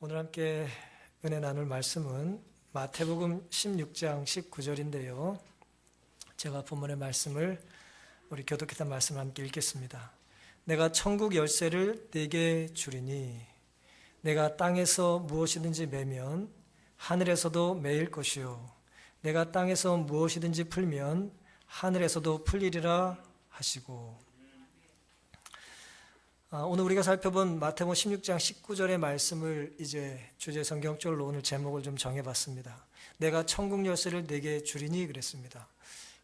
오늘 함께 은혜 나눌 말씀은 마태복음 16장 19절인데요. 제가 본문의 말씀을 우리 교독기타 말씀을 함께 읽겠습니다. 내가 천국 열쇠를 네게 주리니 내가 땅에서 무엇이든지 매면 하늘에서도 매일 것이요 내가 땅에서 무엇이든지 풀면 하늘에서도 풀리리라 하시고. 오늘 우리가 살펴본 마태복음 16장 19절의 말씀을 이제 주제 성경절로 오늘 제목을 좀 정해봤습니다. 내가 천국 열쇠를 네게 주리니 그랬습니다.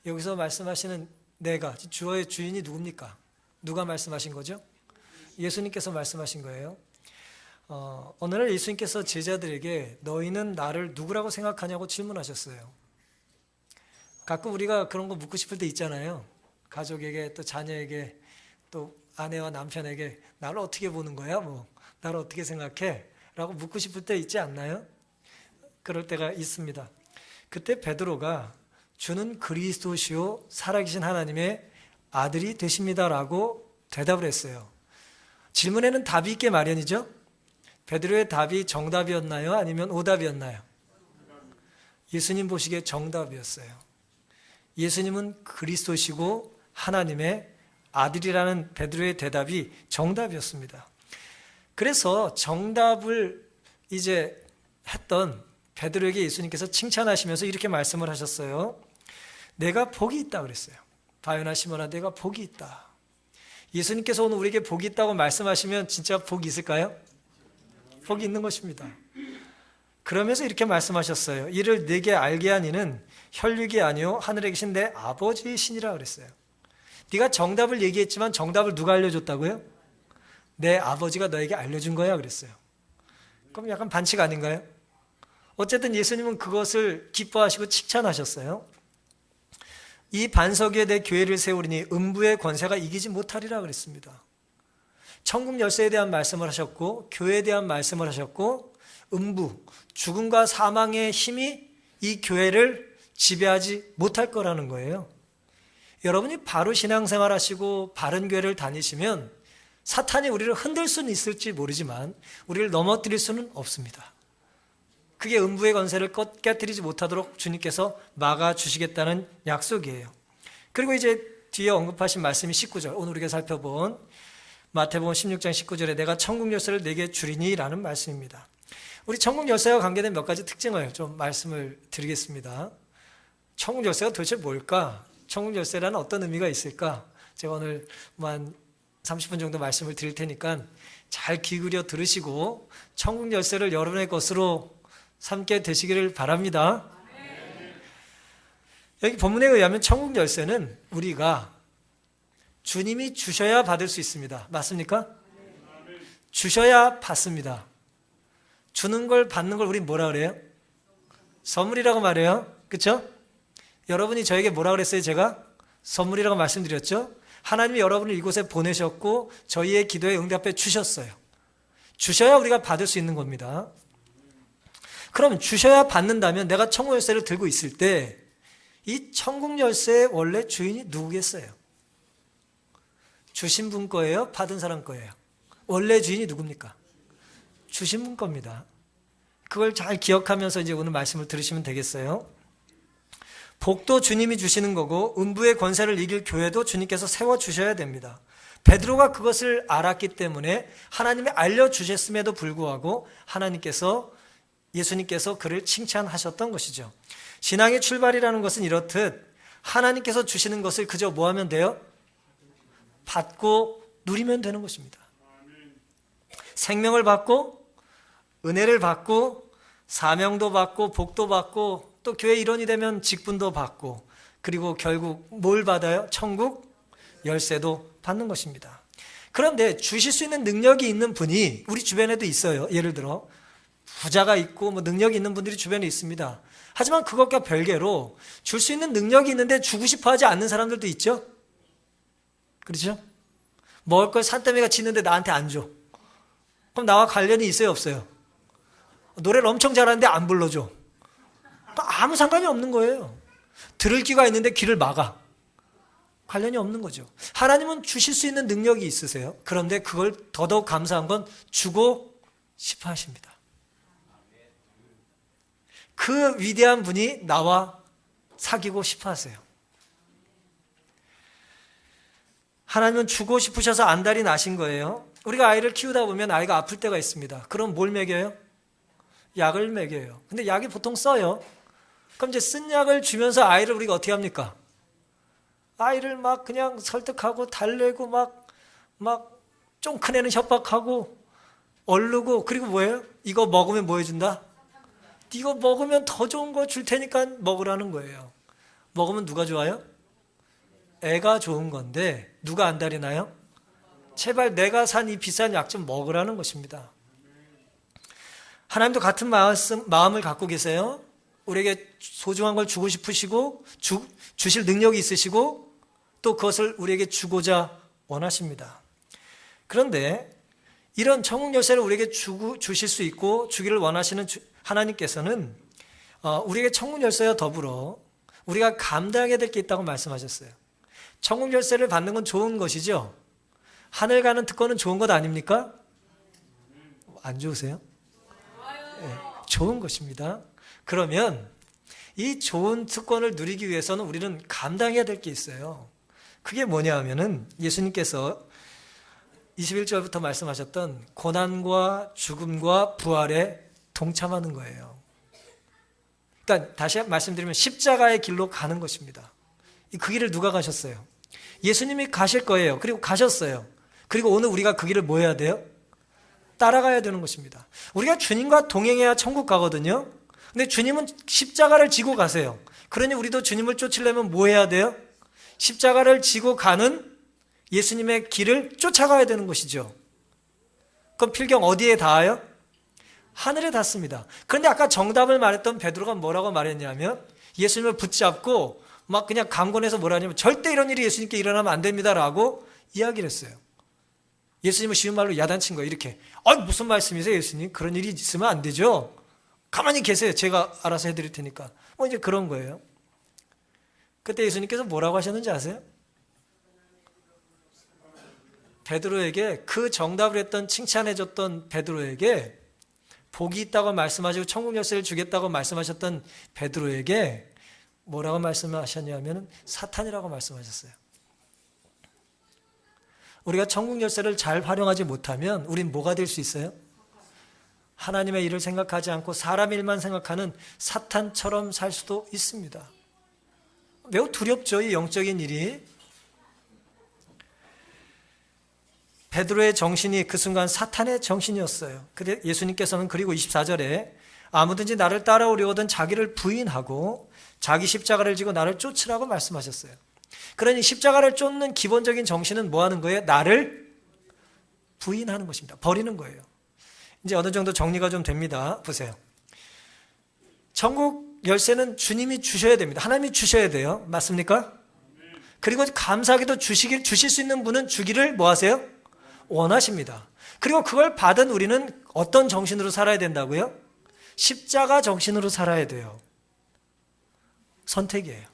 여기서 말씀하시는 내가, 주어의 주인이 누굽니까? 누가 말씀하신 거죠? 예수님께서 말씀하신 거예요. 오늘 예수님께서 제자들에게 너희는 나를 누구라고 생각하냐고 질문하셨어요. 가끔 우리가 그런 거 묻고 싶을 때 있잖아요. 가족에게 또 자녀에게 또 아내와 남편에게 나를 어떻게 보는 거야? 나를 어떻게 생각해? 라고 묻고 싶을 때 있지 않나요? 그럴 때가 있습니다. 그때 베드로가 주는 그리스도시요 살아계신 하나님의 아들이 되십니다 라고 대답을 했어요. 질문에는 답이 있게 마련이죠? 베드로의 답이 정답이었나요? 아니면 오답이었나요? 예수님 보시기에 정답이었어요. 예수님은 그리스도시고 하나님의 아들이라는 베드로의 대답이 정답이었습니다. 그래서 정답을 이제 했던 베드로에게 예수님께서 칭찬하시면서 이렇게 말씀을 하셨어요. 내가 복이 있다 그랬어요. 바요나 시몬아, 내가 복이 있다. 예수님께서 오늘 우리에게 복이 있다고 말씀하시면 진짜 복이 있을까요? 복이 있는 것입니다. 그러면서 이렇게 말씀하셨어요. 이를 네게 알게 한 이는 혈육이 아니요 하늘에 계신 내 아버지이시니라 그랬어요. 네가 정답을 얘기했지만 정답을 누가 알려줬다고요? 내 아버지가 너에게 알려준 거야 그랬어요. 그럼 약간 반칙 아닌가요? 어쨌든 예수님은 그것을 기뻐하시고 칭찬하셨어요. 이 반석 위에 내 교회를 세우리니 음부의 권세가 이기지 못하리라 그랬습니다. 천국 열쇠에 대한 말씀을 하셨고 교회에 대한 말씀을 하셨고 음부, 죽음과 사망의 힘이 이 교회를 지배하지 못할 거라는 거예요. 여러분이 바로 신앙생활 하시고 바른 교회를 다니시면 사탄이 우리를 흔들 수는 있을지 모르지만 우리를 넘어뜨릴 수는 없습니다. 그게 음부의 권세를 깨뜨리지 못하도록 주님께서 막아주시겠다는 약속이에요. 그리고 이제 뒤에 언급하신 말씀이 19절, 오늘 우리가 살펴본 마태복음 16장 19절에 내가 천국 열쇠를 네게 주리니 라는 말씀입니다. 우리 천국 열쇠와 관계된 몇 가지 특징을 좀 말씀을 드리겠습니다. 천국 열쇠가 도대체 뭘까? 천국 열쇠라는 어떤 의미가 있을까? 제가 오늘 한 30분 정도 말씀을 드릴 테니까 잘 귀 기울여 들으시고 천국 열쇠를 여러분의 것으로 삼게 되시기를 바랍니다. 여기 본문에 의하면 천국 열쇠는 우리가 주님이 주셔야 받을 수 있습니다. 맞습니까? 주셔야 받습니다. 주는 걸 받는 걸 우리 뭐라 그래요? 선물이라고 말해요. 그렇죠? 여러분이 저에게 뭐라 그랬어요? 제가 선물이라고 말씀드렸죠? 하나님이 여러분을 이곳에 보내셨고 저희의 기도에 응답해 주셨어요. 주셔야 우리가 받을 수 있는 겁니다. 그럼 주셔야 받는다면 내가 천국 열쇠를 들고 있을 때 이 천국 열쇠의 원래 주인이 누구겠어요? 주신 분 거예요? 받은 사람 거예요? 원래 주인이 누굽니까? 주신 분 겁니다. 그걸 잘 기억하면서 이제 오늘 말씀을 들으시면 되겠어요. 복도 주님이 주시는 거고 음부의 권세를 이길 교회도 주님께서 세워주셔야 됩니다. 베드로가 그것을 알았기 때문에 하나님이 알려주셨음에도 불구하고 예수님께서 그를 칭찬하셨던 것이죠. 신앙의 출발이라는 것은 이렇듯 하나님께서 주시는 것을 그저 뭐 하면 돼요? 받고 누리면 되는 것입니다. 생명을 받고 은혜를 받고 사명도 받고 복도 받고 또 교회 일원이 되면 직분도 받고 그리고 결국 뭘 받아요? 천국 열쇠도 받는 것입니다. 그런데 주실 수 있는 능력이 있는 분이 우리 주변에도 있어요. 예를 들어 부자가 있고 능력이 있는 분들이 주변에 있습니다. 하지만 그것과 별개로 줄 수 있는 능력이 있는데 주고 싶어 하지 않는 사람들도 있죠. 그렇죠? 먹을 걸 산더미가 치는데 나한테 안 줘. 그럼 나와 관련이 있어요? 없어요? 노래를 엄청 잘하는데 안 불러줘. 아무 상관이 없는 거예요. 들을 귀가 있는데 귀를 막아. 관련이 없는 거죠. 하나님은 주실 수 있는 능력이 있으세요. 그런데 그걸 더더욱 감사한 건 주고 싶어 하십니다. 그 위대한 분이 나와 사귀고 싶어 하세요. 하나님은 주고 싶으셔서 안달이 나신 거예요. 우리가 아이를 키우다 보면 아이가 아플 때가 있습니다. 그럼 뭘 먹여요? 약을 먹여요. 근데 약이 보통 써요. 그럼 이제 쓴 약을 주면서 아이를 우리가 어떻게 합니까? 아이를 막 그냥 설득하고 달래고 막 좀 큰 애는 협박하고 얼르고, 그리고 뭐예요? 이거 먹으면 뭐 해준다? 이거 먹으면 더 좋은 거 줄 테니까 먹으라는 거예요. 먹으면 누가 좋아요? 애가 좋은 건데 누가 안달이 나요? 제발 내가 산 이 비싼 약 좀 먹으라는 것입니다. 하나님도 같은 마음을 갖고 계세요. 우리에게 소중한 걸 주고 싶으시고 주실 능력이 있으시고 또 그것을 우리에게 주고자 원하십니다. 그런데 이런 천국 열쇠를 우리에게 주실 수 있고 주기를 원하시는 하나님께서는 우리에게 천국 열쇠와 더불어 우리가 감당해야 될 게 있다고 말씀하셨어요. 천국 열쇠를 받는 건 좋은 것이죠. 하늘 가는 특권은 좋은 것 아닙니까? 안 좋으세요? 네, 좋은 것입니다. 그러면 이 좋은 특권을 누리기 위해서는 우리는 감당해야 될 게 있어요. 그게 뭐냐 하면은 예수님께서 21절부터 말씀하셨던 고난과 죽음과 부활에 동참하는 거예요. 그러니까 다시 말씀드리면 십자가의 길로 가는 것입니다. 그 길을 누가 가셨어요? 예수님이 가실 거예요. 그리고 가셨어요. 그리고 오늘 우리가 그 길을 뭐 해야 돼요? 따라가야 되는 것입니다. 우리가 주님과 동행해야 천국 가거든요. 근데 주님은 십자가를 지고 가세요. 그러니 우리도 주님을 쫓으려면 뭐 해야 돼요? 십자가를 지고 가는 예수님의 길을 쫓아가야 되는 것이죠. 그럼 필경 어디에 닿아요? 하늘에 닿습니다. 그런데 아까 정답을 말했던 베드로가 뭐라고 말했냐면 예수님을 붙잡고 막 그냥 강권해서 뭐라 하냐면 절대 이런 일이 예수님께 일어나면 안 됩니다라고 이야기를 했어요. 예수님은 쉬운 말로 야단친 거예요. 이렇게. 무슨 말씀이세요 예수님? 그런 일이 있으면 안 되죠. 가만히 계세요. 제가 알아서 해드릴 테니까. 이제 그런 거예요. 그때 예수님께서 뭐라고 하셨는지 아세요? 베드로에게 그 정답을 했던 칭찬해줬던 베드로에게 복이 있다고 말씀하시고 천국 열쇠를 주겠다고 말씀하셨던 베드로에게 뭐라고 말씀하셨냐면 사탄이라고 말씀하셨어요. 우리가 천국 열쇠를 잘 활용하지 못하면 우린 뭐가 될 수 있어요? 하나님의 일을 생각하지 않고 사람 일만 생각하는 사탄처럼 살 수도 있습니다. 매우 두렵죠, 이 영적인 일이. 베드로의 정신이 그 순간 사탄의 정신이었어요. 근데 예수님께서는 그리고 24절에 아무든지 나를 따라오려거든 자기를 부인하고 자기 십자가를 지고 나를 쫓으라고 말씀하셨어요. 그러니 십자가를 쫓는 기본적인 정신은 뭐 하는 거예요? 나를 부인하는 것입니다. 버리는 거예요. 이제 어느 정도 정리가 좀 됩니다. 보세요. 천국 열쇠는 주님이 주셔야 됩니다. 하나님이 주셔야 돼요. 맞습니까? 그리고 감사하게도 주실 수 있는 분은 주기를 뭐 하세요? 원하십니다. 그리고 그걸 받은 우리는 어떤 정신으로 살아야 된다고요? 십자가 정신으로 살아야 돼요. 선택이에요.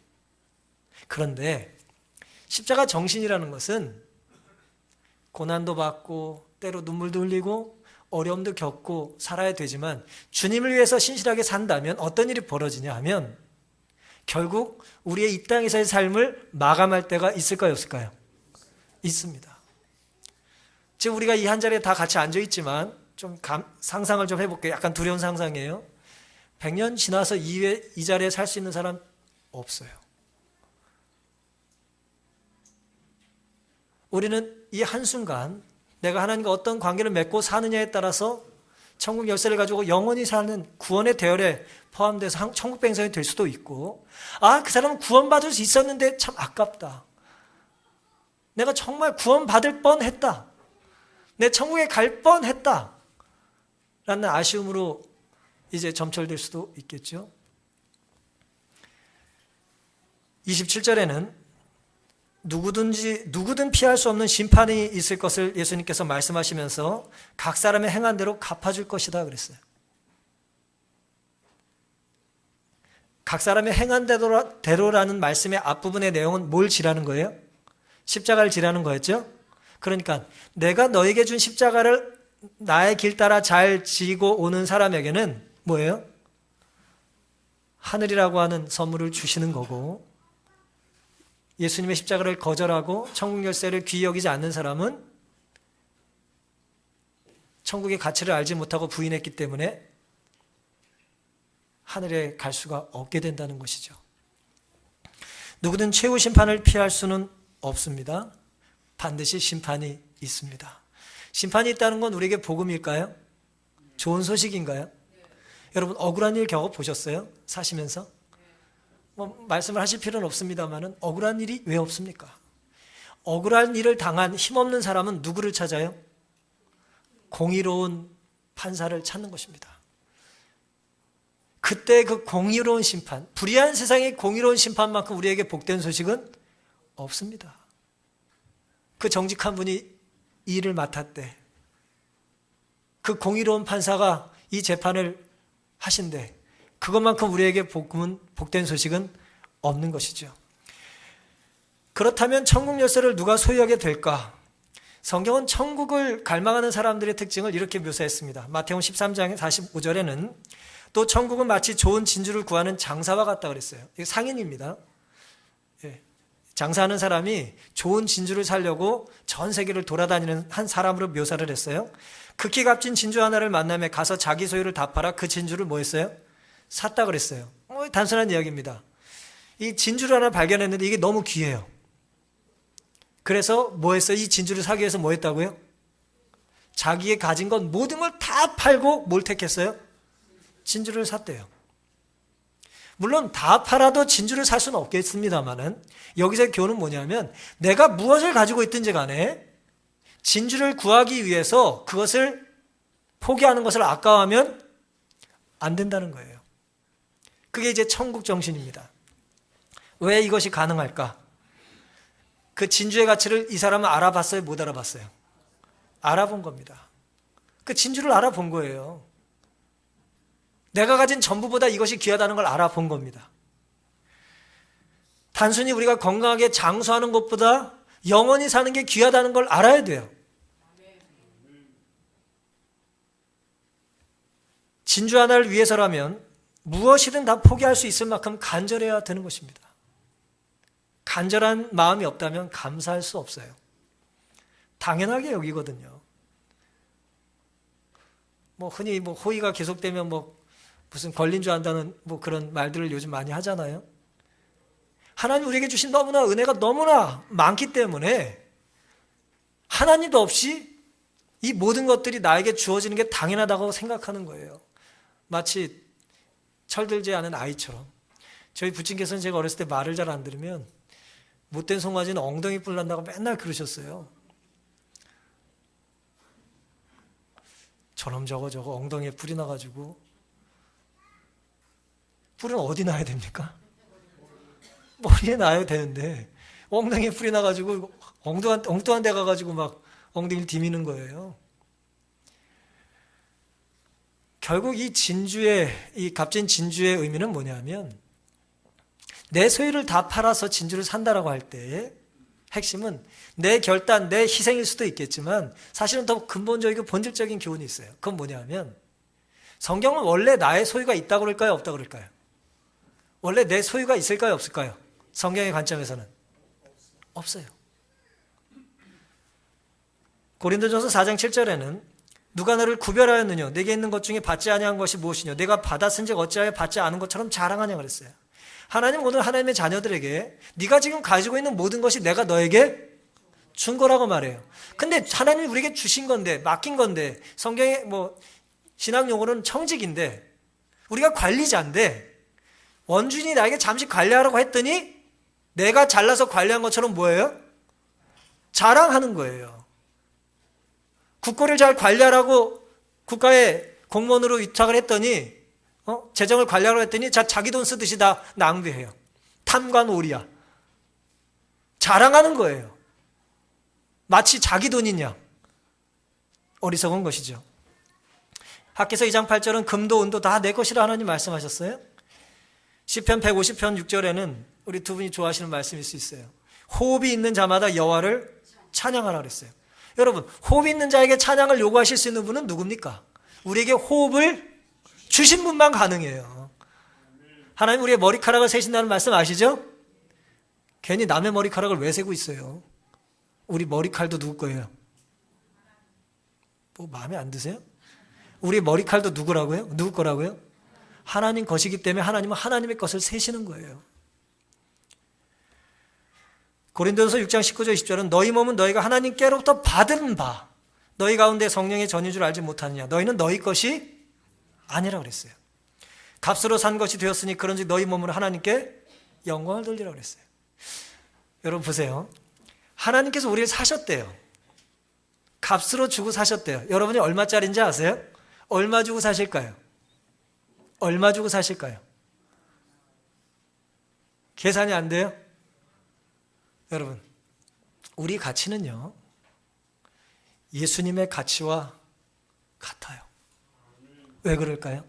그런데 십자가 정신이라는 것은 고난도 받고 때로 눈물도 흘리고 어려움도 겪고 살아야 되지만 주님을 위해서 신실하게 산다면 어떤 일이 벌어지냐 하면 결국 우리의 이 땅에서의 삶을 마감할 때가 있을까요? 없을까요? 있습니다. 지금 우리가 이 한 자리에 다 같이 앉아 있지만 좀 상상을 좀 해볼게요. 약간 두려운 상상이에요. 100년 지나서 이 자리에 살 수 있는 사람 없어요. 우리는 이 한순간 내가 하나님과 어떤 관계를 맺고 사느냐에 따라서 천국 열쇠를 가지고 영원히 사는 구원의 대열에 포함돼서 천국 백성이 될 수도 있고, 그 사람은 구원받을 수 있었는데 참 아깝다. 내가 정말 구원받을 뻔했다. 내 천국에 갈 뻔했다. 라는 아쉬움으로 이제 점철될 수도 있겠죠. 27절에는 누구든 피할 수 없는 심판이 있을 것을 예수님께서 말씀하시면서 각 사람의 행한 대로 갚아줄 것이다 그랬어요. 각 사람의 행한 대로라는 말씀의 앞부분의 내용은 뭘 지라는 거예요? 십자가를 지라는 거였죠? 그러니까 내가 너에게 준 십자가를 나의 길 따라 잘 지고 오는 사람에게는 뭐예요? 하늘이라고 하는 선물을 주시는 거고, 예수님의 십자가를 거절하고 천국 열쇠를 귀히 여기지 않는 사람은 천국의 가치를 알지 못하고 부인했기 때문에 하늘에 갈 수가 없게 된다는 것이죠. 누구든 최후 심판을 피할 수는 없습니다. 반드시 심판이 있습니다. 심판이 있다는 건 우리에게 복음일까요? 좋은 소식인가요? 여러분 억울한 일 겪어보셨어요? 사시면서? 말씀을 하실 필요는 없습니다만 억울한 일이 왜 없습니까? 억울한 일을 당한 힘없는 사람은 누구를 찾아요? 공의로운 판사를 찾는 것입니다. 그때 그 공의로운 심판, 불의한 세상의 공의로운 심판만큼 우리에게 복된 소식은 없습니다. 그 정직한 분이 이 일을 맡았대. 그 공의로운 판사가 이 재판을 하신대. 그것만큼 우리에게 복된 소식은 없는 것이죠. 그렇다면 천국 열쇠를 누가 소유하게 될까? 성경은 천국을 갈망하는 사람들의 특징을 이렇게 묘사했습니다. 마태복음 13장 45절에는 또 천국은 마치 좋은 진주를 구하는 장사와 같다 그랬어요. 이게 상인입니다. 장사하는 사람이 좋은 진주를 사려고 전 세계를 돌아다니는 한 사람으로 묘사를 했어요. 극히 값진 진주 하나를 만나며 가서 자기 소유를 다 팔아 그 진주를 뭐 했어요? 샀다 그랬어요. 단순한 이야기입니다. 이 진주를 하나 발견했는데 이게 너무 귀해요. 그래서 뭐 했어요? 이 진주를 사기 위해서 뭐 했다고요? 자기의 가진 건 모든 걸 다 팔고 뭘 택했어요? 진주를 샀대요. 물론 다 팔아도 진주를 살 수는 없겠습니다만은 여기서 교훈은 뭐냐면 내가 무엇을 가지고 있든지 간에 진주를 구하기 위해서 그것을 포기하는 것을 아까워하면 안 된다는 거예요. 그게 이제 천국 정신입니다. 왜 이것이 가능할까? 그 진주의 가치를 이 사람은 알아봤어요? 못 알아봤어요? 알아본 겁니다. 그 진주를 알아본 거예요. 내가 가진 전부보다 이것이 귀하다는 걸 알아본 겁니다. 단순히 우리가 건강하게 장수하는 것보다 영원히 사는 게 귀하다는 걸 알아야 돼요. 진주 하나를 위해서라면 무엇이든 다 포기할 수 있을 만큼 간절해야 되는 것입니다. 간절한 마음이 없다면 감사할 수 없어요. 당연하게 여기거든요. 흔히 호의가 계속되면 무슨 걸린 줄 안다는 그런 말들을 요즘 많이 하잖아요. 하나님 우리에게 주신 너무나 은혜가 너무나 많기 때문에 하나님도 없이 이 모든 것들이 나에게 주어지는 게 당연하다고 생각하는 거예요. 마치 철들지 않은 아이처럼. 저희 부친께서는 제가 어렸을 때 말을 잘 안 들으면 못된 송아지는 엉덩이 뿔 난다고 맨날 그러셨어요. 저놈 저거 엉덩이에 뿔이 나가지고. 뿔은 어디 나야 됩니까? 머리에 나야 되는데 엉덩이에 뿔이 나가지고 엉뚱한 데 가가지고 막 엉덩이를 디미는 거예요. 결국 이 값진 진주의 의미는 뭐냐면 내 소유를 다 팔아서 진주를 산다라고 할 때 핵심은 내 결단, 내 희생일 수도 있겠지만 사실은 더 근본적이고 본질적인 교훈이 있어요. 그건 뭐냐면 성경은 원래 나의 소유가 있다고 그럴까요? 없다고 그럴까요? 원래 내 소유가 있을까요? 없을까요? 성경의 관점에서는 없어요. 고린도전서 4장 7절에는 누가 너를 구별하였느냐? 내게 있는 것 중에 받지 아니한 것이 무엇이냐? 내가 받았은즉 어찌하여 받지 않은 것처럼 자랑하냐 그랬어요. 하나님은 오늘 하나님의 자녀들에게 네가 지금 가지고 있는 모든 것이 내가 너에게 준 거라고 말해요. 근데 하나님이 우리에게 주신 건데, 맡긴 건데, 성경의 신학 용어로는 청직인데 우리가 관리자인데 원주인이 나에게 잠시 관리하라고 했더니 내가 잘나서 관리한 것처럼 뭐예요? 자랑하는 거예요. 국고를 잘 관리하라고 국가의 공무원으로 위탁을 했더니 재정을 관리하라고 했더니 자기 돈 쓰듯이 다 낭비해요. 탐관 오리야. 자랑하는 거예요. 마치 자기 돈이냐. 어리석은 것이죠. 학개서 2장 8절은 금도 은도 다 내 것이라 하나님 말씀하셨어요. 시편 150편 6절에는 우리 두 분이 좋아하시는 말씀일 수 있어요. 호흡이 있는 자마다 여호와를 찬양하라 그랬어요. 여러분, 호흡이 있는 자에게 찬양을 요구하실 수 있는 분은 누굽니까? 우리에게 호흡을 주신 분만 가능해요. 하나님 우리의 머리카락을 세신다는 말씀 아시죠? 괜히 남의 머리카락을 왜 세고 있어요? 우리 머리칼도 누구 거예요? 뭐 마음에 안 드세요? 우리 머리칼도 누구라고요? 누구 거라고요? 하나님 것이기 때문에 하나님은 하나님의 것을 세시는 거예요. 고린도전서 6장 19절 20절은 너희 몸은 너희가 하나님께로부터 받은 바 너희 가운데 성령의 전인 줄 알지 못하느냐. 너희는 너희 것이 아니라 그랬어요. 값으로 산 것이 되었으니 그런즉 너희 몸으로 하나님께 영광을 돌리라 그랬어요. 여러분 보세요. 하나님께서 우리를 사셨대요. 값으로 주고 사셨대요. 여러분이 얼마짜리인지 아세요? 얼마 주고 사실까요? 얼마 주고 사실까요? 계산이 안 돼요? 여러분, 우리 가치는요, 예수님의 가치와 같아요. 왜 그럴까요?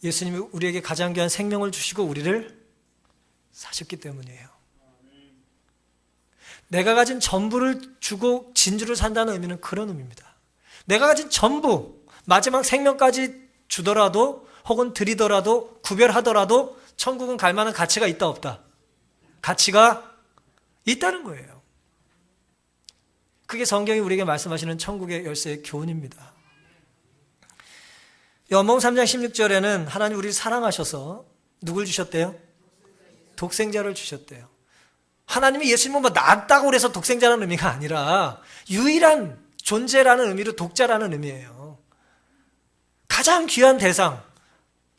예수님이 우리에게 가장 귀한 생명을 주시고 우리를 사셨기 때문이에요. 내가 가진 전부를 주고 진주를 산다는 의미는 그런 의미입니다. 내가 가진 전부, 마지막 생명까지 주더라도 혹은 드리더라도 구별하더라도 천국은 갈 만한 가치가 있다 없다? 가치가 있다는 거예요. 그게 성경이 우리에게 말씀하시는 천국의 열쇠의 교훈입니다. 요한복음 3장 16절에는 하나님 우리를 사랑하셔서 누굴 주셨대요? 독생자를 주셨대요. 하나님이 예수님은 뭐 낫다고 그래서 독생자라는 의미가 아니라 유일한 존재라는 의미로 독자라는 의미예요. 가장 귀한 대상,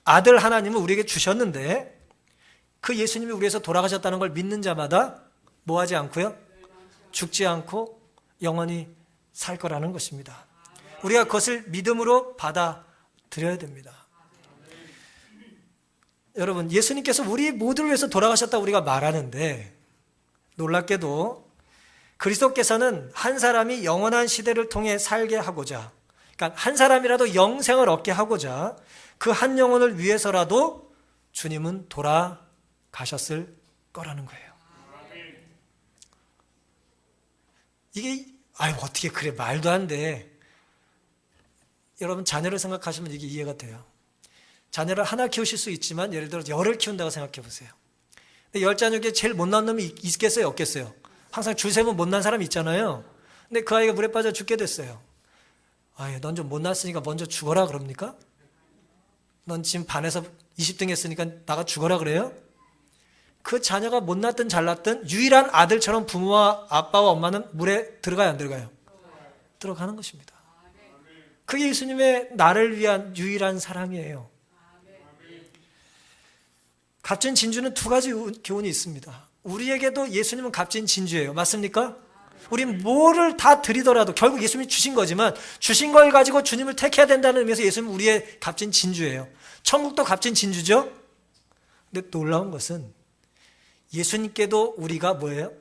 아들 하나님을 우리에게 주셨는데 그 예수님이 우리에서 돌아가셨다는 걸 믿는 자마다 뭐 하지 않고요? 죽지 않고 영원히 살 거라는 것입니다. 우리가 그것을 믿음으로 받아들여야 됩니다. 여러분, 예수님께서 우리 모두를 위해서 돌아가셨다고 우리가 말하는데 놀랍게도 그리스도께서는 한 사람이 영원한 시대를 통해 살게 하고자, 그러니까 한 사람이라도 영생을 얻게 하고자 그 한 영혼을 위해서라도 주님은 돌아가셨을 거라는 거예요. 이게 어떻게 그래, 말도 안 돼. 여러분, 자녀를 생각하시면 이게 이해가 돼요. 자녀를 하나 키우실 수 있지만 예를 들어 열을 키운다고 생각해 보세요. 근데 열 자녀 중에 제일 못난 놈이 있겠어요, 없겠어요? 항상 줄 세면 못난 사람이 있잖아요. 근데 그 아이가 물에 빠져 죽게 됐어요. 넌 좀 못났으니까 먼저 죽어라 그럽니까? 넌 지금 반에서 20등 했으니까 나가 죽어라 그래요? 그 자녀가 못났든 잘났든 유일한 아들처럼 부모와 아빠와 엄마는 물에 들어가요, 안 들어가요? 들어가는 것입니다. 그게 예수님의 나를 위한 유일한 사랑이에요. 값진 진주는 두 가지 교훈이 있습니다. 우리에게도 예수님은 값진 진주예요. 맞습니까? 우리 뭐를 다 드리더라도 결국 예수님이 주신 거지만 주신 걸 가지고 주님을 택해야 된다는 의미에서 예수님은 우리의 값진 진주예요. 천국도 값진 진주죠? 근데 놀라운 것은 예수님께도 우리가 뭐예요?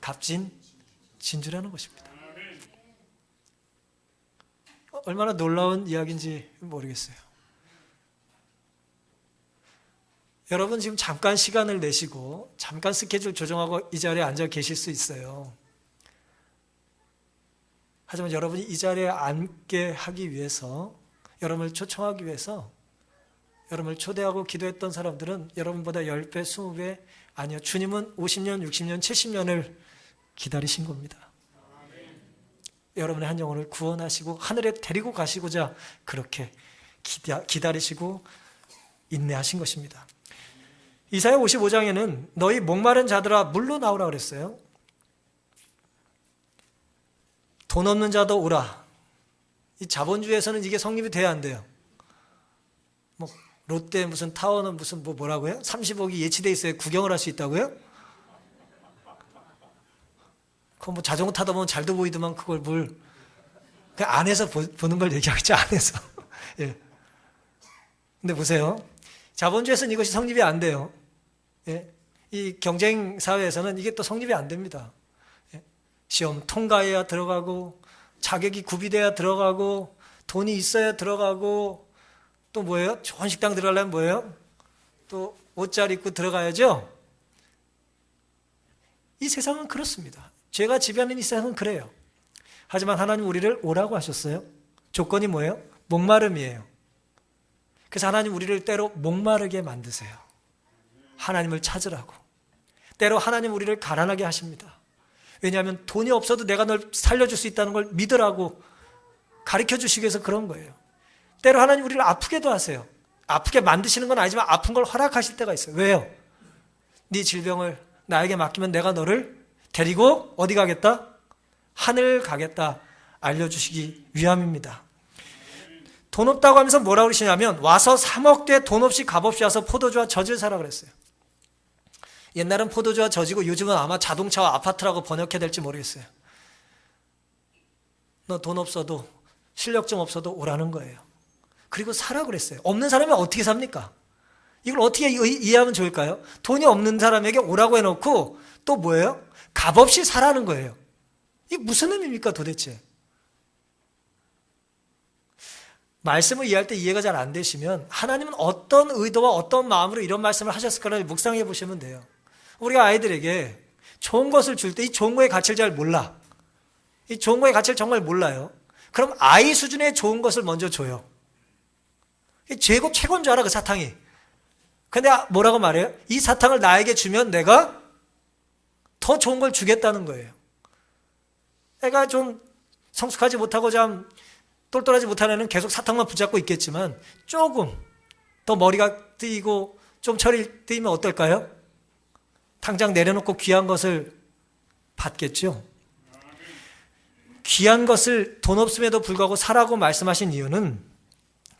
값진 진주라는 것입니다. 얼마나 놀라운 이야기인지 모르겠어요. 여러분 지금 잠깐 시간을 내시고 잠깐 스케줄 조정하고 이 자리에 앉아 계실 수 있어요. 하지만 여러분이 이 자리에 앉게 하기 위해서, 여러분을 초청하기 위해서 여러분을 초대하고 기도했던 사람들은 여러분보다 10배, 20배, 아니요, 주님은 50년, 60년, 70년을 기다리신 겁니다. 여러분의 한 영혼을 구원하시고 하늘에 데리고 가시고자 그렇게 기다리시고 인내하신 것입니다. 이사야 55장에는 너희 목마른 자들아 물로 나오라 그랬어요. 돈 없는 자도 오라. 이 자본주의에서는 이게 성립이 돼야 안 돼요. 뭐 롯데 무슨 타워는 무슨 뭐라고요? 30억이 예치돼 있어요. 구경을 할 수 있다고요? 그거 뭐 자전거 타다 보면 잘도 보이더만 그걸 뭘 그냥 안에서 보는 걸 얘기하겠죠, 안에서. 예. 근데 보세요. 자본주의에서는 이것이 성립이 안 돼요. 예. 이 경쟁 사회에서는 이게 또 성립이 안 됩니다. 예. 시험 통과해야 들어가고 자격이 구비돼야 들어가고 돈이 있어야 들어가고 또 뭐예요? 좋은 식당 들어가려면 뭐예요? 또 옷 잘 입고 들어가야죠. 이 세상은 그렇습니다. 죄가 지배하는 이 세상은 그래요. 하지만 하나님 우리를 오라고 하셨어요. 조건이 뭐예요? 목마름이에요. 그래서 하나님 우리를 때로 목마르게 만드세요. 하나님을 찾으라고. 때로 하나님 우리를 가난하게 하십니다. 왜냐하면 돈이 없어도 내가 널 살려줄 수 있다는 걸 믿으라고 가르쳐주시기 위해서 그런 거예요. 때로 하나님 우리를 아프게도 하세요. 아프게 만드시는 건 아니지만 아픈 걸 허락하실 때가 있어요. 왜요? 네 질병을 나에게 맡기면 내가 너를 데리고 어디 가겠다? 하늘 가겠다 알려주시기 위함입니다. 돈 없다고 하면서 뭐라고 그러시냐면 와서 3억대 돈 없이 값없이 와서 포도주와 젖을 사라 그랬어요. 옛날은 포도주와 젖이고 요즘은 아마 자동차와 아파트라고 번역해야 될지 모르겠어요. 너 돈 없어도 실력 좀 없어도 오라는 거예요. 그리고 사라 그랬어요. 없는 사람이 어떻게 삽니까? 이걸 어떻게 이해하면 좋을까요? 돈이 없는 사람에게 오라고 해놓고 또 뭐예요? 값없이 사라는 거예요. 이게 무슨 의미입니까 도대체? 말씀을 이해할 때 이해가 잘 안 되시면 하나님은 어떤 의도와 어떤 마음으로 이런 말씀을 하셨을까를 묵상해 보시면 돼요. 우리가 아이들에게 좋은 것을 줄 때 이 좋은 거의 가치를 잘 몰라. 이 좋은 거의 가치를 정말 몰라요. 그럼 아이 수준의 좋은 것을 먼저 줘요. 최고인 줄 알아 그 사탕이. 근데 뭐라고 말해요? 이 사탕을 나에게 주면 내가 더 좋은 걸 주겠다는 거예요. 애가 좀 성숙하지 못하고 좀 똘똘하지 못한 애는 계속 사탕만 붙잡고 있겠지만 조금 더 머리가 뜨이고 좀 철이 뜨이면 어떨까요? 당장 내려놓고 귀한 것을 받겠죠. 귀한 것을 돈 없음에도 불구하고 사라고 말씀하신 이유는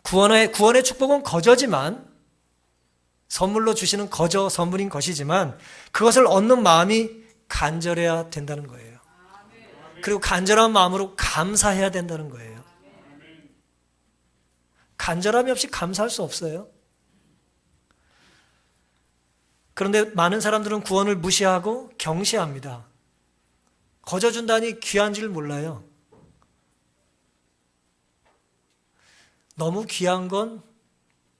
구원의 축복은 거저지만 선물로 주시는 거저 선물인 것이지만 그것을 얻는 마음이 간절해야 된다는 거예요. 그리고 간절한 마음으로 감사해야 된다는 거예요. 간절함이 없이 감사할 수 없어요. 그런데 많은 사람들은 구원을 무시하고 경시합니다. 거저 준다니 귀한 줄 몰라요. 너무 귀한 건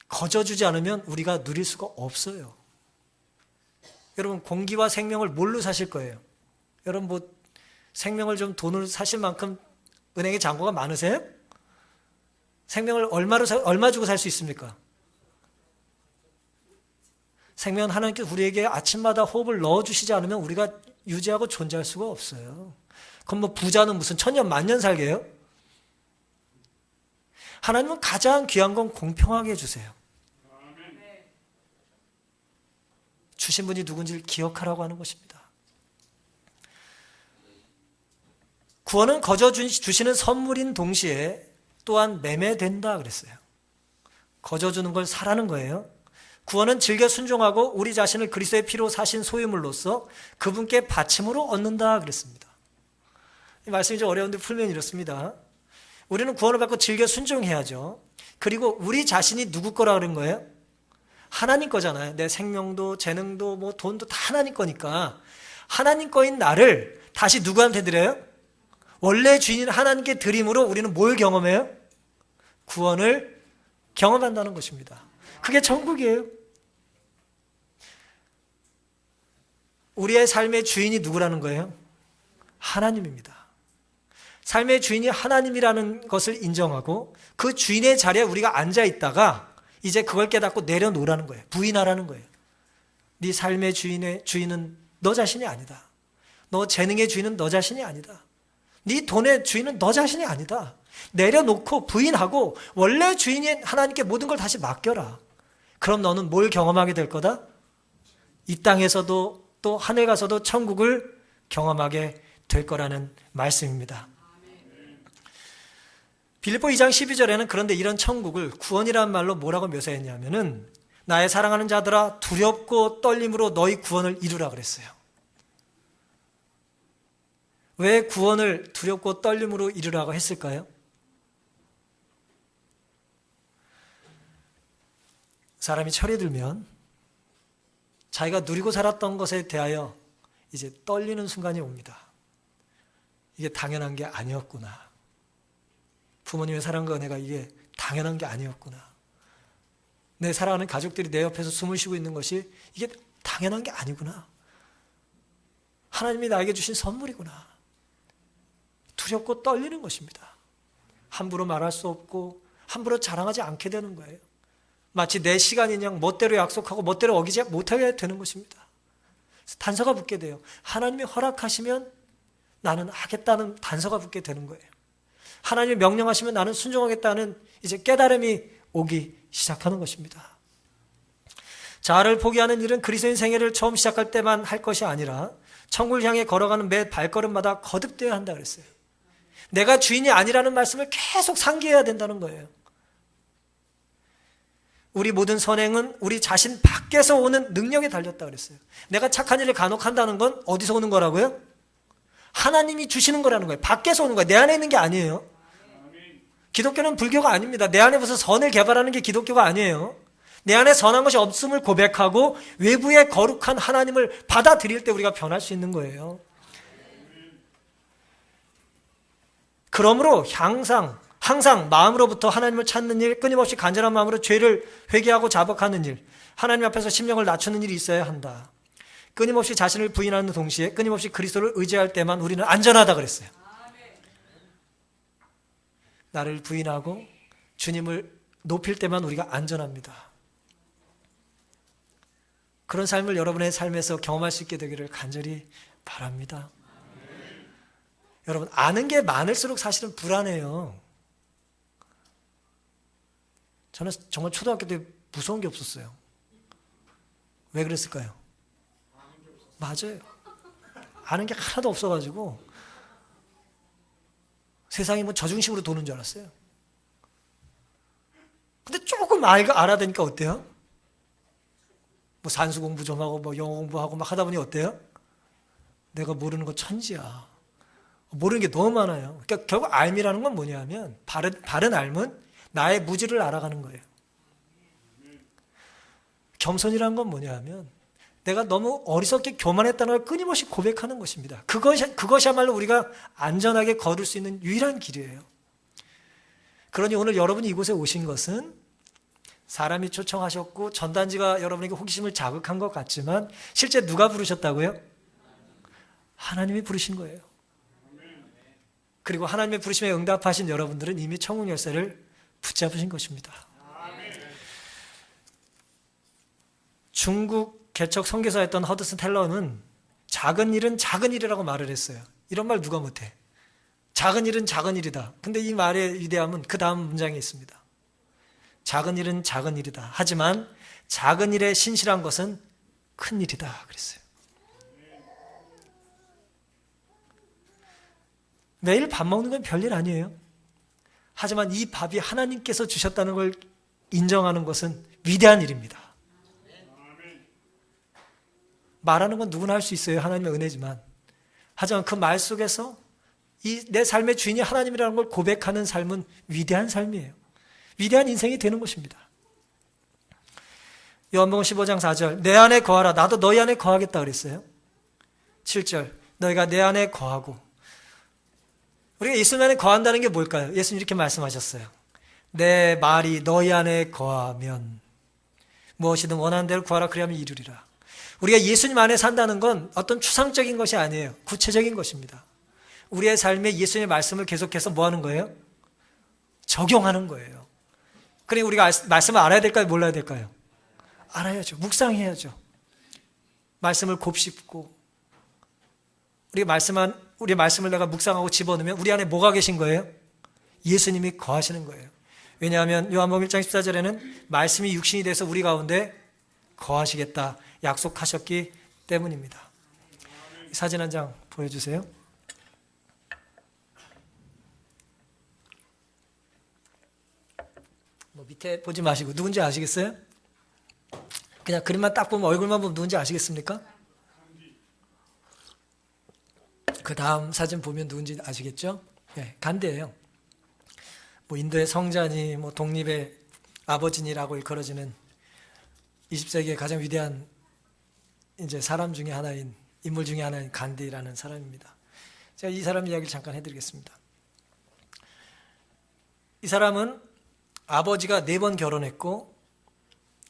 거저 주지 않으면 우리가 누릴 수가 없어요. 여러분 공기와 생명을 뭘로 사실 거예요? 여러분 뭐 생명을 좀 돈으로 사실 만큼 은행에 잔고가 많으세요? 생명을 얼마 주고 살 수 있습니까? 생명은 하나님께서 우리에게 아침마다 호흡을 넣어주시지 않으면 우리가 유지하고 존재할 수가 없어요. 그럼 뭐 부자는 무슨 천년 만년 살게요? 하나님은 가장 귀한 건 공평하게 해주세요. 주신 분이 누군지를 기억하라고 하는 것입니다. 구원은 거저 주시는 선물인 동시에 또한 매매된다 그랬어요. 거저 주는 걸 사라는 거예요. 구원은 즐겨 순종하고 우리 자신을 그리스도의 피로 사신 소유물로서 그분께 바침으로 얻는다 그랬습니다. 이 말씀이 좀 어려운데 풀면 이렇습니다. 우리는 구원을 받고 즐겨 순종해야죠. 그리고 우리 자신이 누구 거라 그런 거예요? 하나님 거잖아요. 내 생명도 재능도 뭐 돈도 다 하나님 거니까 하나님 거인 나를 다시 누구한테 드려요? 원래 주인인 하나님께 드림으로 우리는 뭘 경험해요? 구원을 경험한다는 것입니다. 그게 천국이에요. 우리의 삶의 주인이 누구라는 거예요? 하나님입니다. 삶의 주인이 하나님이라는 것을 인정하고 그 주인의 자리에 우리가 앉아 있다가 이제 그걸 깨닫고 내려놓으라는 거예요. 부인하라는 거예요. 네 삶의 주인은 너 자신이 아니다. 너 재능의 주인은 너 자신이 아니다. 네 돈의 주인은 너 자신이 아니다. 내려놓고 부인하고 원래 주인인 하나님께 모든 걸 다시 맡겨라. 그럼 너는 뭘 경험하게 될 거다? 이 땅에서도 또 하늘 가서도 천국을 경험하게 될 거라는 말씀입니다. 빌립보 2장 12절에는 그런데 이런 천국을 구원이라는 말로 뭐라고 묘사했냐면은 나의 사랑하는 자들아 두렵고 떨림으로 너희 구원을 이루라 그랬어요. 왜 구원을 두렵고 떨림으로 이루라고 했을까요? 사람이 철이 들면 자기가 누리고 살았던 것에 대하여 이제 떨리는 순간이 옵니다. 이게 당연한 게 아니었구나. 부모님의 사랑과 은혜가 이게 당연한 게 아니었구나. 내 사랑하는 가족들이 내 옆에서 숨을 쉬고 있는 것이 이게 당연한 게 아니구나. 하나님이 나에게 주신 선물이구나. 두렵고 떨리는 것입니다. 함부로 말할 수 없고 함부로 자랑하지 않게 되는 거예요. 마치 내 시간인 양 멋대로 약속하고 멋대로 어기지 못하게 되는 것입니다. 단서가 붙게 돼요. 하나님이 허락하시면 나는 하겠다는 단서가 붙게 되는 거예요. 하나님이 명령하시면 나는 순종하겠다는 이제 깨달음이 오기 시작하는 것입니다. 자아를 포기하는 일은 그리스도인 생애를 처음 시작할 때만 할 것이 아니라 천국을 향해 걸어가는 매 발걸음마다 거듭되어야 한다 그랬어요. 내가 주인이 아니라는 말씀을 계속 상기해야 된다는 거예요. 우리 모든 선행은 우리 자신 밖에서 오는 능력에 달렸다 그랬어요. 내가 착한 일을 간혹 한다는 건 어디서 오는 거라고요? 하나님이 주시는 거라는 거예요. 밖에서 오는 거예요. 내 안에 있는 게 아니에요. 기독교는 불교가 아닙니다. 내 안에 무슨 선을 개발하는 게 기독교가 아니에요. 내 안에 선한 것이 없음을 고백하고 외부의 거룩한 하나님을 받아들일 때 우리가 변할 수 있는 거예요. 그러므로 항상 마음으로부터 하나님을 찾는 일, 끊임없이 간절한 마음으로 죄를 회개하고 자복하는 일, 하나님 앞에서 심령을 낮추는 일이 있어야 한다. 끊임없이 자신을 부인하는 동시에 끊임없이 그리스도를 의지할 때만 우리는 안전하다 그랬어요. 나를 부인하고 주님을 높일 때만 우리가 안전합니다. 그런 삶을 여러분의 삶에서 경험할 수 있게 되기를 간절히 바랍니다. 여러분, 아는 게 많을수록 사실은 불안해요. 저는 정말 초등학교 때 무서운 게 없었어요. 왜 그랬을까요? 맞아요. 아는 게 하나도 없어가지고 세상이 뭐 저중심으로 도는 줄 알았어요. 근데 조금 알아대니까 어때요? 뭐 산수 공부 좀 하고 뭐 영어 공부하고 막 하다 보니 어때요? 내가 모르는 거 천지야. 모르는 게 너무 많아요. 그러니까 결국 알미라는 건 뭐냐면 바른 알면 나의 무지를 알아가는 거예요. 겸손이라는 건 뭐냐면 내가 너무 어리석게 교만했다는 걸 끊임없이 고백하는 것입니다. 그것이야말로 우리가 안전하게 걸을 수 있는 유일한 길이에요. 그러니 오늘 여러분이 이곳에 오신 것은 사람이 초청하셨고 전단지가 여러분에게 호기심을 자극한 것 같지만 실제 누가 부르셨다고요? 하나님이 부르신 거예요. 그리고 하나님의 부르심에 응답하신 여러분들은 이미 천국 열쇠를 붙잡으신 것입니다. 중국 개척 선교사였던 허드슨 텔러는 작은 일은 작은 일이라고 말을 했어요. 이런 말 누가 못해? 작은 일은 작은 일이다. 근데 이 말의 위대함은 그 다음 문장에 있습니다. 작은 일은 작은 일이다. 하지만 작은 일에 신실한 것은 큰 일이다. 그랬어요. 매일 밥 먹는 건 별일 아니에요. 하지만 이 밥이 하나님께서 주셨다는 걸 인정하는 것은 위대한 일입니다. 말하는 건 누구나 할 수 있어요. 하나님의 은혜지만. 하지만 그 말 속에서 내 삶의 주인이 하나님이라는 걸 고백하는 삶은 위대한 삶이에요. 위대한 인생이 되는 것입니다. 요한복음 15장 4절 내 안에 거하라 나도 너희 안에 거하겠다 그랬어요. 7절 너희가 내 안에 거하고 우리가 예수님 안에 거한다는 게 뭘까요? 예수님 이렇게 말씀하셨어요. 내 말이 너희 안에 거하면 무엇이든 원하는 대로 구하라 그리하면 이루리라. 우리가 예수님 안에 산다는 건 어떤 추상적인 것이 아니에요. 구체적인 것입니다. 우리의 삶에 예수님의 말씀을 계속해서 뭐 하는 거예요? 적용하는 거예요. 그러니 우리가 말씀을 알아야 될까요? 몰라야 될까요? 알아야죠. 묵상해야죠. 말씀을 곱씹고 우리의 말씀을 내가 묵상하고 집어넣으면 우리 안에 뭐가 계신 거예요? 예수님이 거하시는 거예요. 왜냐하면 요한복음 1장 14절에는 말씀이 육신이 돼서 우리 가운데 거하시겠다 약속하셨기 때문입니다. 사진 한 장 보여주세요. 밑에 보지 마시고 누군지 아시겠어요? 그냥 그림만 딱 보면 얼굴만 보면 누군지 아시겠습니까? 그 다음 사진 보면 누군지 아시겠죠? 네, 간디예요. 뭐 인도의 성자니 뭐 독립의 아버지니라고 일컬어지는 20세기의 가장 위대한 이제 사람 중에 하나인 인물 중에 하나인 간디라는 사람입니다. 제가 이 사람 이야기를 잠깐 해드리겠습니다. 이 사람은 아버지가 4번 결혼했고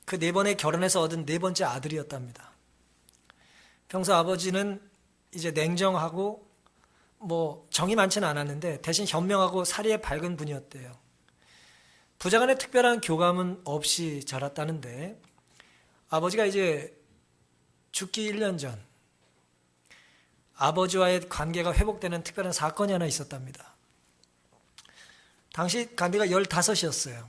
그 4번의 결혼에서 얻은 4번째 아들이었답니다. 평소 아버지는 이제 냉정하고 뭐 정이 많지는 않았는데 대신 현명하고 사리에 밝은 분이었대요. 부자 간의 특별한 교감은 없이 자랐다는데 아버지가 이제 죽기 1년 전 아버지와의 관계가 회복되는 특별한 사건이 하나 있었답니다. 당시 간디가 15이었어요.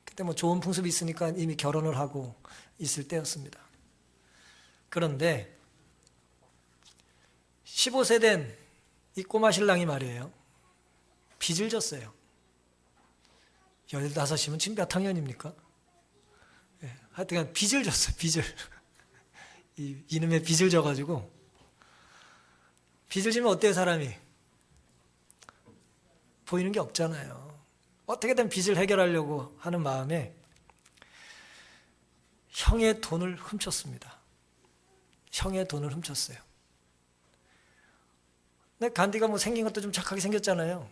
그때 뭐 좋은 풍습이 있으니까 이미 결혼을 하고 있을 때였습니다. 그런데 15세 된 이 꼬마 신랑이 말이에요. 빚을 졌어요. 15이면 지금 몇 학년입니까? 예, 하여튼 빚을 졌어요. 빚을. 이놈의 빚을 져가지고 빚을 지면 어때요 사람이? 보이는 게 없잖아요. 어떻게든 빚을 해결하려고 하는 마음에 형의 돈을 훔쳤습니다. 형의 돈을 훔쳤어요. 근데 간디가 뭐 생긴 것도 좀 착하게 생겼잖아요.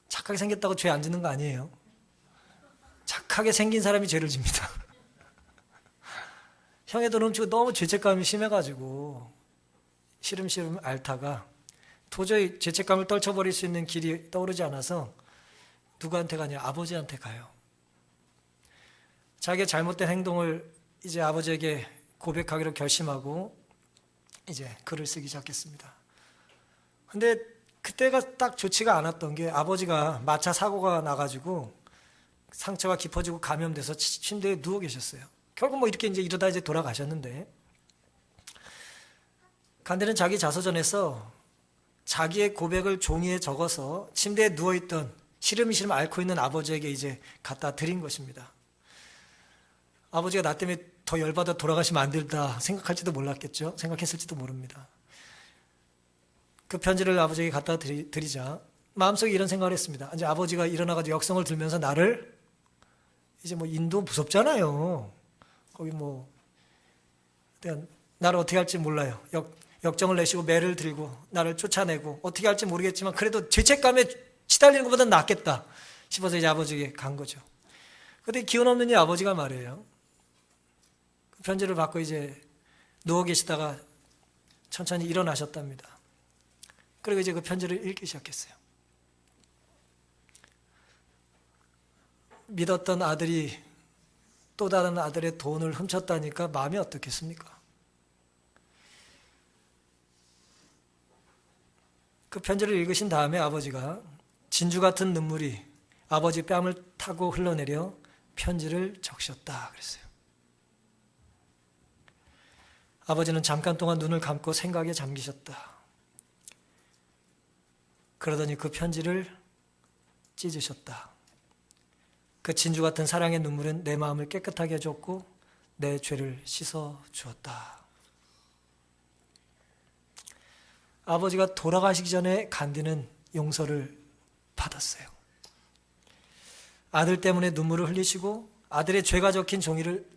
착하게 생겼다고 죄 안 짓는 거 아니에요. 착하게 생긴 사람이 죄를 집니다. 형의 돈을 훔치고 너무 죄책감이 심해가지고 시름시름 앓다가 도저히 죄책감을 떨쳐버릴 수 있는 길이 떠오르지 않아서 누구한테 가냐? 아버지한테 가요. 자기의 잘못된 행동을 이제 아버지에게 고백하기로 결심하고 이제 글을 쓰기 시작했습니다. 근데 그때가 딱 좋지가 않았던 게 아버지가 마차 사고가 나가지고 상처가 깊어지고 감염돼서 침대에 누워 계셨어요. 결국 뭐 이렇게 이러다 이제 돌아가셨는데 간디는 자기 자서전에서 자기의 고백을 종이에 적어서 침대에 누워있던 시름시름 앓고 있는 아버지에게 이제 갖다 드린 것입니다. 아버지가 나 때문에 더 열받아 돌아가시면 안 된다 생각할지도 몰랐겠죠. 생각했을지도 모릅니다. 그 편지를 아버지에게 갖다 드리자 마음속에 이런 생각을 했습니다. 이제 아버지가 일어나가지고 역성을 들면서 나를 이제 뭐 인도 무섭잖아요. 거기 뭐 나를 어떻게 할지 몰라요. 역정을 내시고 매를 들고 나를 쫓아내고 어떻게 할지 모르겠지만 그래도 죄책감에 시달리는 것보다 낫겠다 싶어서 이제 아버지에게 간 거죠. 그런데 기운 없는 이 아버지가 말이에요. 그 편지를 받고 이제 누워 계시다가 천천히 일어나셨답니다. 그리고 이제 그 편지를 읽기 시작했어요. 믿었던 아들이 또 다른 아들의 돈을 훔쳤다니까 마음이 어떻겠습니까? 그 편지를 읽으신 다음에 아버지가 진주 같은 눈물이 아버지 뺨을 타고 흘러내려 편지를 적셨다 그랬어요. 아버지는 잠깐 동안 눈을 감고 생각에 잠기셨다. 그러더니 그 편지를 찢으셨다. 그 진주 같은 사랑의 눈물은 내 마음을 깨끗하게 해줬고 내 죄를 씻어 주었다. 아버지가 돌아가시기 전에 간디는 용서를 받았어요. 아들 때문에 눈물을 흘리시고 아들의 죄가 적힌 종이를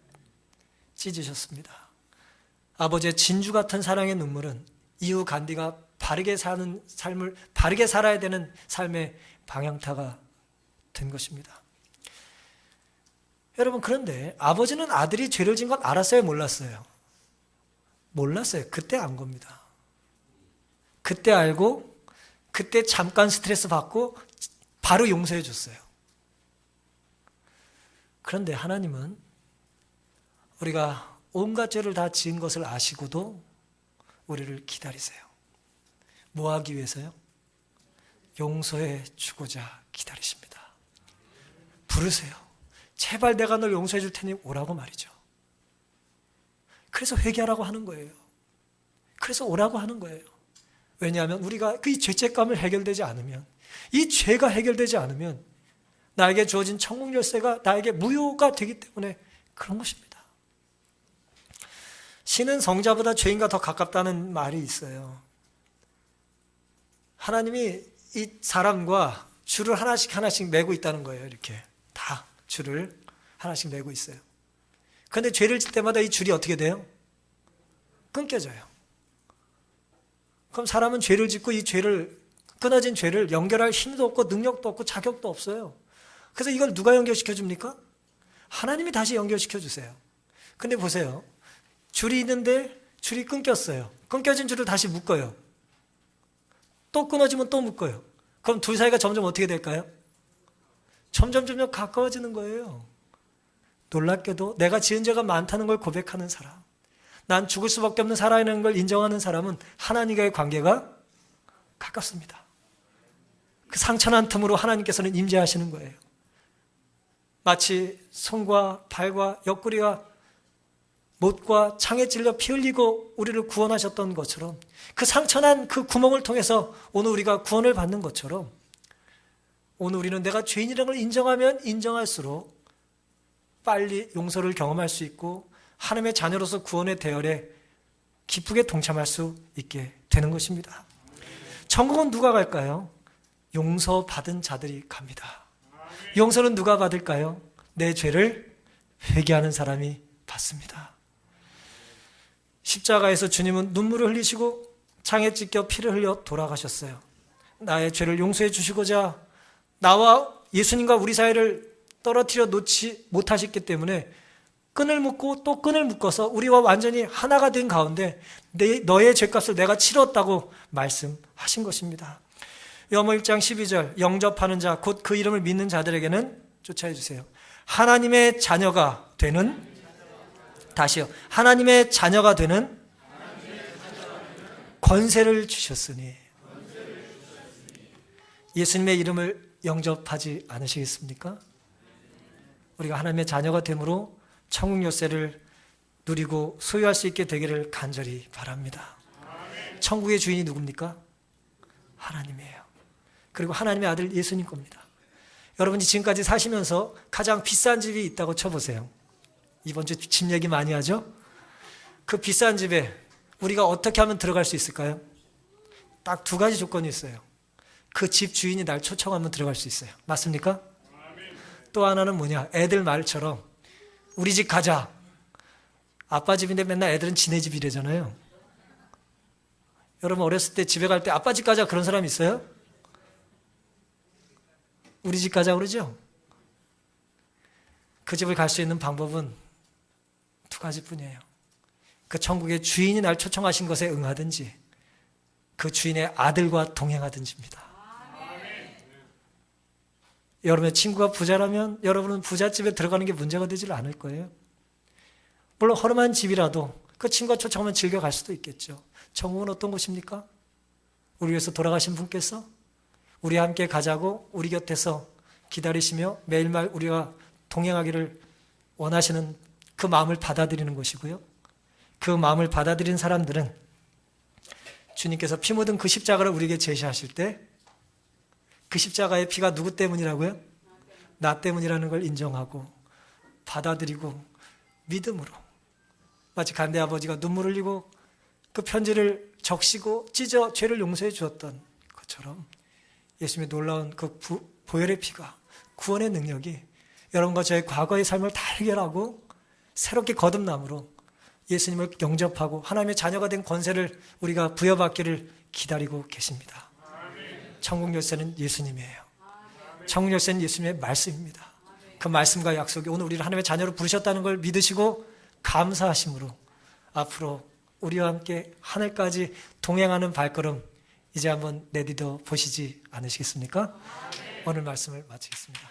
찢으셨습니다. 아버지의 진주 같은 사랑의 눈물은 이후 간디가 바르게 사는 삶을 바르게 살아야 되는 삶의 방향타가 된 것입니다. 여러분 그런데 아버지는 아들이 죄를 진 건 알았어요? 몰랐어요? 몰랐어요. 그때 안 겁니다. 그때 알고 그때 잠깐 스트레스 받고 바로 용서해 줬어요. 그런데 하나님은 우리가 온갖 죄를 다 지은 것을 아시고도 우리를 기다리세요. 뭐 하기 위해서요? 용서해 주고자 기다리십니다. 부르세요. 제발 내가 널 용서해 줄 테니 오라고 말이죠. 그래서 회개하라고 하는 거예요. 그래서 오라고 하는 거예요. 왜냐하면 우리가 그 죄책감을 해결되지 않으면 이 죄가 해결되지 않으면 나에게 주어진 천국 열쇠가 나에게 무효가 되기 때문에 그런 것입니다. 신은 성자보다 죄인과 더 가깝다는 말이 있어요. 하나님이 이 사람과 줄을 하나씩 매고 있다는 거예요. 이렇게 다 줄을 하나씩 매고 있어요. 그런데 죄를 질 때마다 이 줄이 어떻게 돼요? 끊겨져요. 그럼 사람은 죄를 짓고 이 죄를 끊어진 죄를 연결할 힘도 없고 능력도 없고 자격도 없어요. 그래서 이걸 누가 연결시켜 줍니까? 하나님이 다시 연결시켜 주세요. 근데 보세요. 줄이 있는데 줄이 끊겼어요. 끊겨진 줄을 다시 묶어요. 또 끊어지면 또 묶어요. 그럼 둘 사이가 점점 어떻게 될까요? 점점 가까워지는 거예요. 놀랍게도 내가 지은 죄가 많다는 걸 고백하는 사람, 난 죽을 수밖에 없는 사람이라는 걸 인정하는 사람은 하나님과의 관계가 가깝습니다. 그 상처난 틈으로 하나님께서는 임재하시는 거예요. 마치 손과 발과 옆구리가 못과 창에 찔려 피 흘리고 우리를 구원하셨던 것처럼, 그 상처난 그 구멍을 통해서 오늘 우리가 구원을 받는 것처럼, 오늘 우리는 내가 죄인이라는 걸 인정하면 인정할수록 빨리 용서를 경험할 수 있고 하나님의 자녀로서 구원의 대열에 기쁘게 동참할 수 있게 되는 것입니다. 천국은 누가 갈까요? 용서받은 자들이 갑니다. 용서는 누가 받을까요? 내 죄를 회개하는 사람이 받습니다. 십자가에서 주님은 눈물을 흘리시고 창에 찢겨 피를 흘려 돌아가셨어요. 나의 죄를 용서해 주시고자 나와 예수님과 우리 사이를 떨어뜨려 놓지 못하셨기 때문에 끈을 묶고 또 끈을 묶어서 우리와 완전히 하나가 된 가운데 너의 죄값을 내가 치렀다고 말씀하신 것입니다. 요한복음 1장 12절, 영접하는 자 곧 그 이름을 믿는 자들에게는, 쫓아해 주세요, 하나님의 자녀가 되는, 다시요, 하나님의 자녀가 되는 권세를 주셨으니. 예수님의 이름을 영접하지 않으시겠습니까? 우리가 하나님의 자녀가 됨으로 천국 열쇠를 누리고 소유할 수 있게 되기를 간절히 바랍니다. 천국의 주인이 누굽니까? 하나님이에요. 그리고 하나님의 아들 예수님 겁니다. 여러분이 지금까지 사시면서 가장 비싼 집이 있다고 쳐보세요. 이번 주 집 얘기 많이 하죠? 그 비싼 집에 우리가 어떻게 하면 들어갈 수 있을까요? 딱 두 가지 조건이 있어요. 그 집 주인이 날 초청하면 들어갈 수 있어요. 맞습니까? 또 하나는 뭐냐? 애들 말처럼 우리 집 가자. 아빠 집인데 맨날 애들은 지네 집이래잖아요. 여러분 어렸을 때 집에 갈 때 아빠 집 가자 그런 사람 있어요? 우리 집 가자 그러죠? 그 집을 갈 수 있는 방법은 두 가지뿐이에요. 그 천국의 주인이 날 초청하신 것에 응하든지 그 주인의 아들과 동행하든지입니다. 여러분의 친구가 부자라면 여러분은 부잣집에 들어가는 게 문제가 되질 않을 거예요. 물론 허름한 집이라도 그 친구가 초청하면 즐겨갈 수도 있겠죠. 천국은 어떤 곳입니까? 우리 위해서 돌아가신 분께서 우리와 함께 가자고 우리 곁에서 기다리시며 매일매일 우리가 동행하기를 원하시는 그 마음을 받아들이는 것이고요. 그 마음을 받아들인 사람들은 주님께서 피 묻은 그 십자가를 우리에게 제시하실 때 그 십자가의 피가 누구 때문이라고요? 나 때문이라는 걸 인정하고 받아들이고 믿음으로, 마치 간대 아버지가 눈물 흘리고 그 편지를 적시고 찢어 죄를 용서해 주었던 것처럼 예수님의 놀라운 그 보혈의 피가, 구원의 능력이 여러분과 저의 과거의 삶을 다 해결하고 새롭게 거듭남으로 예수님을 영접하고 하나님의 자녀가 된 권세를 우리가 부여받기를 기다리고 계십니다. 천국 열쇠는 예수님이에요. 천국 열쇠는 예수님의 말씀입니다. 그 말씀과 약속이 오늘 우리를 하나님의 자녀로 부르셨다는 걸 믿으시고 감사하심으로 앞으로 우리와 함께 하늘까지 동행하는 발걸음 이제 한번 내디뎌 보시지 않으시겠습니까? 오늘 말씀을 마치겠습니다.